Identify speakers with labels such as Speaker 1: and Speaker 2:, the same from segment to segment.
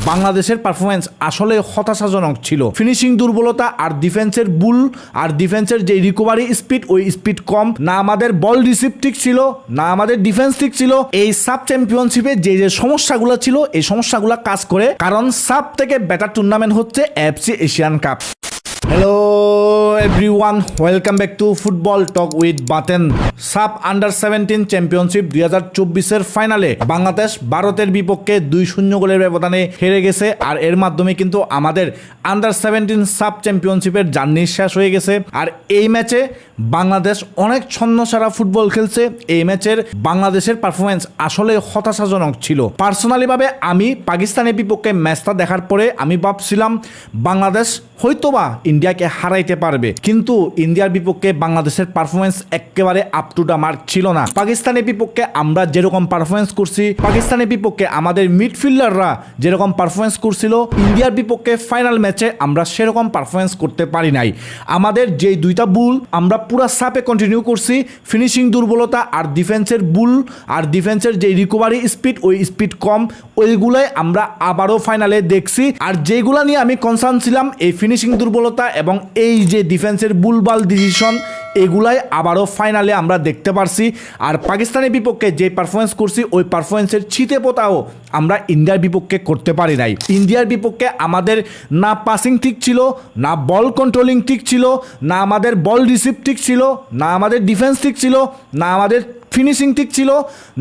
Speaker 1: বাংলাদেশের পারফরমেন্স আসলে হতাশাজনক ছিল। ফিনিশিং দুর্বলতা আর ডিফেন্সের বুল আর ডিফেন্সের যে রিকভারি স্পিড, ওই স্পিড কম। না আমাদের বল রিসিভ ঠিক ছিল, না আমাদের ডিফেন্স ঠিক ছিল। এই সাব চ্যাম্পিয়নশিপে যে যে সমস্যাগুলো ছিল, এই সমস্যাগুলো কাজ করে, কারণ সাব থেকে বেটার টুর্নামেন্ট হচ্ছে AFC Asian cup. Hello everyone, welcome back to football talk with Baten. SAFF under 17 championship 2024-এর ফাইনালে বাংলাদেশ ভারতের বিপক্ষে 2-0 গোলের ব্যবধানে হেরে গেছে। আর এর মাধ্যমে কিন্তু আমাদের আন্ডার 17 সাব চ্যাম্পিয়নশিপের জার্নি শেষ হয়ে গেছে। আর এই ম্যাচে বাংলাদেশ অনেক ছন্নছাড়া ফুটবল খেলছে। এই ম্যাচের বাংলাদেশের পারফরমেন্স আসলে হতাশাজনক ছিল। পার্সোনালিভাবে আমি পাকিস্তানের বিপক্ষে ম্যাচটা দেখার পরে আমি ভাবছিলাম বাংলাদেশ হয়তোবা ইন্ডিয়াকে হারাইতে পারবে, কিন্তু ইন্ডিয়ার বিপক্ষে বাংলাদেশের পারফরমেন্স একেবারে আপ টু দ্য মার্ক ছিল না। পাকিস্তানের বিপক্ষে আমরা যেরকম পারফরমেন্স করছি, পাকিস্তানের বিপক্ষে আমাদের মিডফিল্ডাররা যেরকম পারফরমেন্স করছিল, ইন্ডিয়ার বিপক্ষে ফাইনাল ম্যাচে আমরা সেরকম পারফরমেন্স করতে পারি নাই। আমাদের যেই দুইটা বুল আমরা পুরা সাপে কন্টিনিউ করছি, ফিনিশিং দুর্বলতা আর ডিফেন্সের বুল আর ডিফেন্সের যে রিকভারি স্পিড, ওই স্পিড কম, ওইগুলাই আমরা আবারও ফাইনালে দেখছি। আর যেগুলা নিয়ে আমি কনসার্ন ছিলাম, এই ফিনিশিং দুর্বলতা এবং এই যে ডিফেন্সের বুলবাল ডিসিশন, এগুলাই আবারও ফাইনালে আমরা দেখতে পারছি। আর পাকিস্তানের বিপক্ষে যে পারফরমেন্স করছি, ওই পারফরমেন্সের ছিটে পোতাও আমরা ইন্ডিয়ার বিপক্ষে করতে পারি নাই। ইন্ডিয়ার বিপক্ষে আমাদের না পাসিং ঠিক ছিল, না বল কন্ট্রোলিং ঠিক ছিল, না আমাদের বল রিসিভ ঠিক ছিল, না আমাদের ডিফেন্স ঠিক ছিল, না আমাদের ফিনিশিং ঠিক ছিল,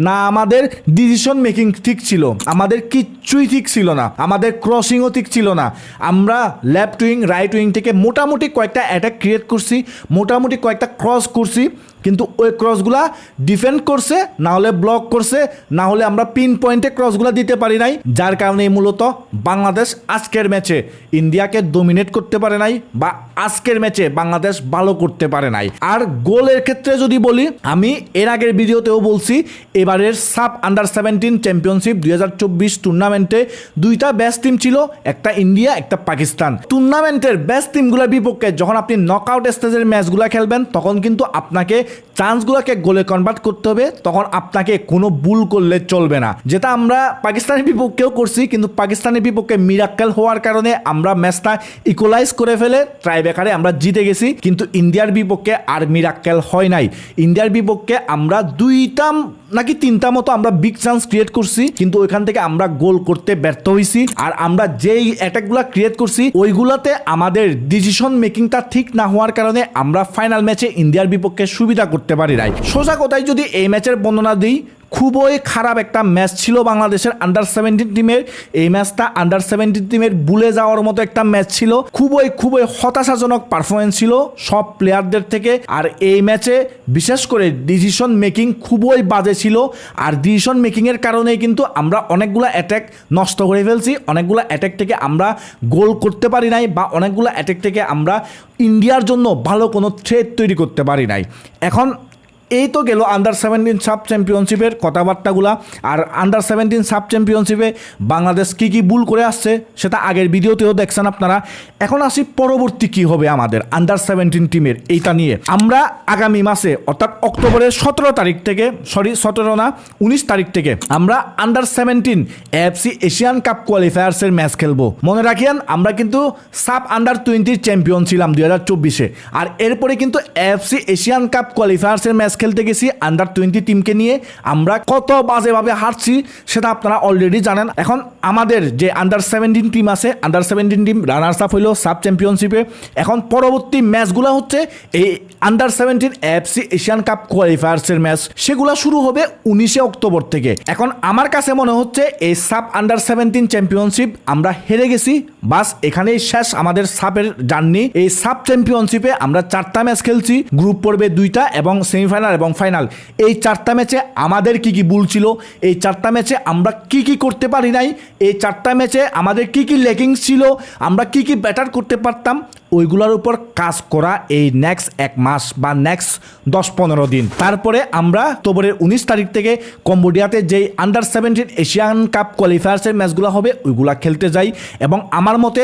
Speaker 1: না আমাদের ডিসিশন মেকিং ঠিক ছিল। আমাদের কিচ্ছুই ঠিক ছিল না, আমাদের ক্রসিংও ঠিক ছিল না। আমরা লেফট উইং রাইট উইং থেকে মোটামুটি কয়েকটা অ্যাটাক ক্রিয়েট করছি, মোটামুটি কয়েকটা ক্রস করছি, কিন্তু ওই ক্রসগুলা ডিফেন্ড করছে, না হলে ব্লক করছে, না হলে আমরা পিন পয়েন্টে ক্রসগুলা দিতে পারি নাই। যার কারণে মূলত বাংলাদেশ আজকের ম্যাচে ইন্ডিয়াকে ডমিনেট করতে পারে নাই, বা আজকের ম্যাচে বাংলাদেশ ভালো করতে পারে নাই। আর গোলের ক্ষেত্রে যদি বলি, আমি এর আগের ভিডিওতেও বলছি, এবারের সাব আন্ডার 17 চ্যাম্পিয়নশিপ 2024 টুর্নামেন্টে দুইটা বেস্ট টিম ছিল, একটা ইন্ডিয়া, একটা পাকিস্তান। টুর্নামেন্টের বেস্ট টিমগুলোর বিপক্ষে যখন আপনি নকআউট স্টেজের ম্যাচগুলো খেলবেন, তখন কিন্তু আপনাকে চান্সগুলোকে গোলে কনভার্ট করতে হবে, তখন আপনাকে কোনো ভুল করলে চলবে না। যেটা আমরা পাকিস্তানের বিপক্ষেও করছি, কিন্তু পাকিস্তানের বিপক্ষে মিরাক্কেল হওয়ার কারণে আমরা ম্যাচটা ইকুয়ালাইজ করে ফেলে ট্রাইব্রেকারে আমরা জিতে গেছি। কিন্তু ইন্ডিয়ার বিপক্ষে আর মিরাক্কেল হয় নাই। ইন্ডিয়ার বিপক্ষে আমরা দুইটা নাকি তিনটা মতো আমরা বিগ চান্স ক্রিয়েট করছি, কিন্তু ওইখান থেকে আমরা গোল করতে ব্যর্থ হয়েছি। আর আমরা যেই অ্যাটাকগুলো ক্রিয়েট করছি, ওইগুলাতে আমাদের ডিসিশন মেকিংটা ঠিক না হওয়ার কারণে আমরা ফাইনাল ম্যাচে ইন্ডিয়ার বিপক্ষে সুবিধা করতে পারি নাই। সোজা কথায় যদি এই ম্যাচের বর্ণনা দিই, খুবই খারাপ একটা ম্যাচ ছিল বাংলাদেশের আন্ডার 17 টিমের। এই ম্যাচটা আন্ডার 17 টিমের ভুলে যাওয়ার মতো একটা ম্যাচ ছিল। খুবই হতাশাজনক পারফরমেন্স ছিল সব প্লেয়ারদের থেকে। আর এই ম্যাচে বিশেষ করে ডিসিশন মেকিং খুবই বাজে ছিল। আর ডিসিশন মেকিংয়ের কারণেই কিন্তু আমরা অনেকগুলো অ্যাটাক নষ্ট করে ফেলছি, অনেকগুলো অ্যাটাক থেকে আমরা গোল করতে পারি নাই, বা অনেকগুলো অ্যাটাক থেকে আমরা ইন্ডিয়ার জন্য ভালো কোনো থ্রেট তৈরি করতে পারি নাই। এখন এই তো গেল আন্ডার 17 সাব চ্যাম্পিয়নশিপের কথাবার্তাগুলা। আর আন্ডার 17 সাব চ্যাম্পিয়নশিপে বাংলাদেশ কী কী ভুল করে আসছে সেটা আগের ভিডিওতেও দেখছেন আপনারা। এখন আসি পরবর্তী কি হবে আমাদের আন্ডার 17 টিমের এইটা নিয়ে। আমরা আগামী মাসে অর্থাৎ অক্টোবরের 17 তারিখ থেকে, 19 তারিখ থেকে আমরা আন্ডার 17 এএফসি এশিয়ান কাপ কোয়ালিফায়ার্সের ম্যাচ খেলবো। মনে রাখিয়েন, আমরা কিন্তু সাব আন্ডার 20 চ্যাম্পিয়ন ছিলাম 2024-এ। আর এরপরে কিন্তু এএফসি এশিয়ান কাপ কোয়ালিফায়ার্সের ম্যাচ খেলতে গেছি আন্ডার 20 টিমকে নিয়ে। আমরা কত বাজেভাবে হারছি সেটা আপনারা অলরেডি জানেন। এখন আমাদের যে আন্ডার 17 টিম আছে, আন্ডার 17 টিম রানার্স আপ হইল সাব চ্যাম্পিয়নশিপে। এখন পরবর্তী ম্যাচগুলো হচ্ছে এই আন্ডার 17 এএফসি এশিয়ান কাপ কোয়ালিফায়ার্সের ম্যাচ। সেগুলো শুরু হবে 19 অক্টোবর থেকে। এখন আমার কাছে মনে হচ্ছে এই সাব আন্ডার 17 চ্যাম্পিয়নশিপ আমরা হেরে গেছি, বাস এখানেই শেষ আমাদের সাবের জার্নি। এই সাব চ্যাম্পিয়নশিপে আমরা 4টা ম্যাচ খেলছি, গ্রুপ পর্বে 2টা এবং সেমিফাইনাল এবং ফাইনাল। এই 4টা ম্যাচে আমাদের কি কি ভুল ছিল, এই 4টা ম্যাচে আমরা কি কি করতে পারি নাই, এই 4টা ম্যাচে আমাদের কি কি ল্যাকিংস ছিল, আমরা কি কি ব্যাটার করতে পারতাম, ওইগুলোর উপর কাজ করা এই নেক্সট 1 মাস বা নেক্সট 10-15 দিন। তারপরে আমরা অক্টোবরের 19 তারিখ থেকে কম্বোডিয়াতে যেই আন্ডার-17 এশিয়ান কাপ কোয়ালিফায়ার্সের ম্যাচগুলো হবে ওইগুলা খেলতে যাই। এবং আমার মতে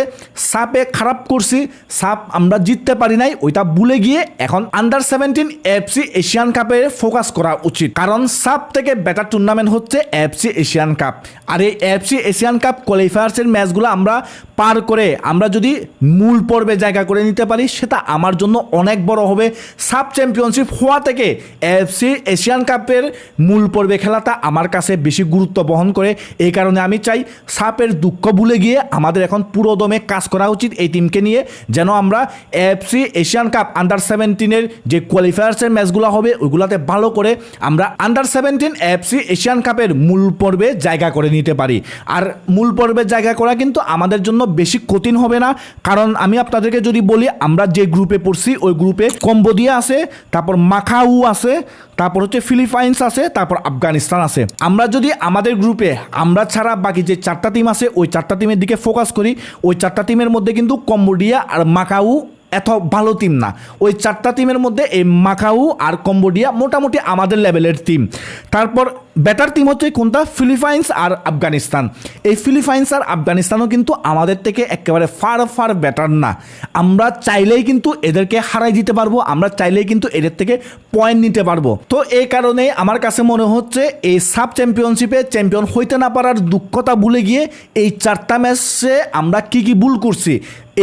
Speaker 1: সাপে খারাপ করছি, সাপ আমরা জিততে পারি নাই, ওইটা ভুলে গিয়ে এখন আন্ডার-17 এএফসি এশিয়ান কাপে ফোকাস করা উচিত। কারণ সাপ থেকে বেটার টুর্নামেন্ট হচ্ছে এএফসি এশিয়ান কাপ। আর এই এএফসি এশিয়ান কাপ কোয়ালিফায়ার্সের ম্যাচগুলো আমরা পার করে আমরা যদি মূল পর্বে জায়গা করে নিতে পারি সেটা আমার জন্য অনেক বড় হবে। সাব চ্যাম্পিয়নশিপ হওয়া থেকে এএফসি এশিয়ান কাপের মূল পর্বে খেলাটা আমার কাছে বেশি গুরুত্ব বহন করে। এই কারণে আমি চাই সাপের দুঃখ ভুলে গিয়ে আমাদের এখন পুরো দমে কাজ করা উচিত এই টিমকে নিয়ে, যেন আমরা এএফসি এশিয়ান কাপ আন্ডার-17 যে কোয়ালিফায়ার্সের ম্যাচগুলো হবে ওইগুলোতে ভালো করে আমরা আন্ডার-17 এএফসি এশিয়ান কাপের মূল পর্বে জায়গা করে নিতে পারি। আর মূল পর্বে জায়গা করা কিন্তু আমাদের জন্য বেশি কঠিন হবে না, কারণ আমি আপনাদেরকে যদি বলি আমরা যে গ্রুপে পড়ছি ওই গ্রুপে কম্বোডিয়া আছে, তারপর মাকাউ আছে, তারপর হচ্ছে ফিলিপাইন্স আছে, তারপর আফগানিস্তান আছে। আমরা যদি আমাদের গ্রুপে আমরা ছাড়া বাকি যে 4টা টিম আছে ওই 4টা টিমের দিকে ফোকাস করি, ওই 4টা টিমের মধ্যে কিন্তু কম্বোডিয়া আর মাকাউ এত ভালো টিম না। ওই 4টা টিমের মধ্যে এই মাকাউ আর কম্বোডিয়া মোটামুটি আমাদের লেভেলের টিম। তারপর বেটার টিম হচ্ছে কোনটা? ফিলিপাইন্স আর আফগানিস্তান। এই ফিলিপাইন্স আর আফগানিস্তানও কিন্তু আমাদের থেকে একেবারে ফার বেটার না। আমরা চাইলেই কিন্তু এদেরকে হারাই দিতে পারবো, আমরা চাইলেই কিন্তু এদের থেকে পয়েন্ট নিতে পারবো। তো এই কারণে আমার কাছে মনে হচ্ছে এই সাব চ্যাম্পিয়নশিপে চ্যাম্পিয়ন হইতে না পারার দুঃখতা ভুলে গিয়ে এই 4টা ম্যাচে আমরা কি ভুল করছি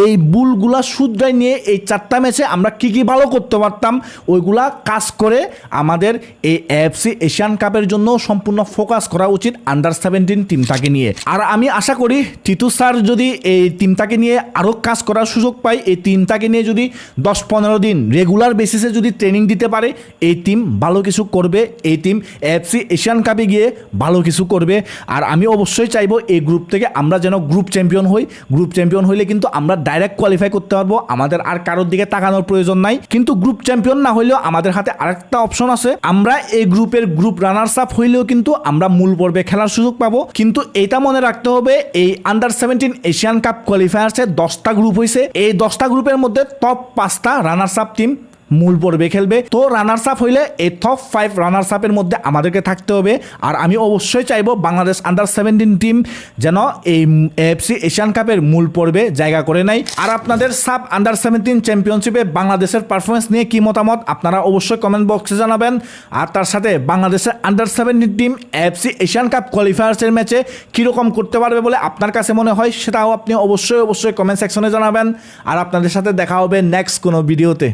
Speaker 1: এই ভুলগুলা শুধরাই নিয়ে এই 4টা ম্যাচে আমরা কি ভালো করতে পারতাম ওইগুলা কাজ করে আমাদের এই এএফসি এশিয়ান কাপের জন্য সম্পূর্ণ ফোকাস করা উচিত আন্ডার-17 টিমটাকে নিয়ে। আর আমি আশা করি টিটু স্যার যদি এই টিমটাকে নিয়ে আরও কাজ করার সুযোগ পায়, এই টিমটাকে নিয়ে যদি 10-15 দিন রেগুলার বেসিসে যদি ট্রেনিং দিতে পারে, এই টিম ভালো কিছু করবে, এই টিম এএফসি এশিয়ান কাপে গিয়ে ভালো কিছু করবে। আর আমি অবশ্যই চাইবো এই গ্রুপ থেকে আমরা যেন গ্রুপ চ্যাম্পিয়ন হই। গ্রুপ চ্যাম্পিয়ন হইলে কিন্তু আমরা ডাইরেক্ট কোয়ালিফাই করতে পারবো, আমাদের আর কারোর দিকে তাকানোর প্রয়োজন নাই। কিন্তু গ্রুপ চ্যাম্পিয়ন না হইলেও আমাদের হাতে আরেকটা অপশন আছে, আমরা এই গ্রুপের গ্রুপ রানার্স আপ হইলেও কিন্তু আমরা মূল পর্বে খেলার সুযোগ পাবো। কিন্তু এটা মনে রাখতে হবে এই আন্ডার-17 এশিয়ান কাপ কোয়ালিফায়ার্সে 10টা গ্রুপ হয়েছে, এই 10টা গ্রুপের মধ্যে টপ 5টা রানার্স আপ টিম মূল পর্বে খেলবে। তো রানার্স আপ হইলে এই টপ 5 রানার্স আপের মধ্যে আমাদেরকে থাকতে হবে। আর আমি অবশ্যই চাইবো বাংলাদেশ আন্ডার-17 টিম যেন এই এএফসি এশিয়ান কাপের মূল পর্বে জায়গা করে নেয়। আর আপনাদের সাব আন্ডার-17 চ্যাম্পিয়নশিপে বাংলাদেশের পারফরমেন্স নিয়ে কি মতামত আপনারা অবশ্যই কমেন্ট বক্সে জানাবেন। আর তার সাথে বাংলাদেশের আন্ডার-17 টিম এএফসি এশিয়ান কাপ কোয়ালিফায়ার্সের ম্যাচে কীরকম করতে পারবে বলে আপনার কাছে মনে হয় সেটাও আপনি অবশ্যই কমেন্ট সেকশনে জানাবেন। আর আপনাদের সাথে দেখা হবে নেক্সট কোনো ভিডিওতে।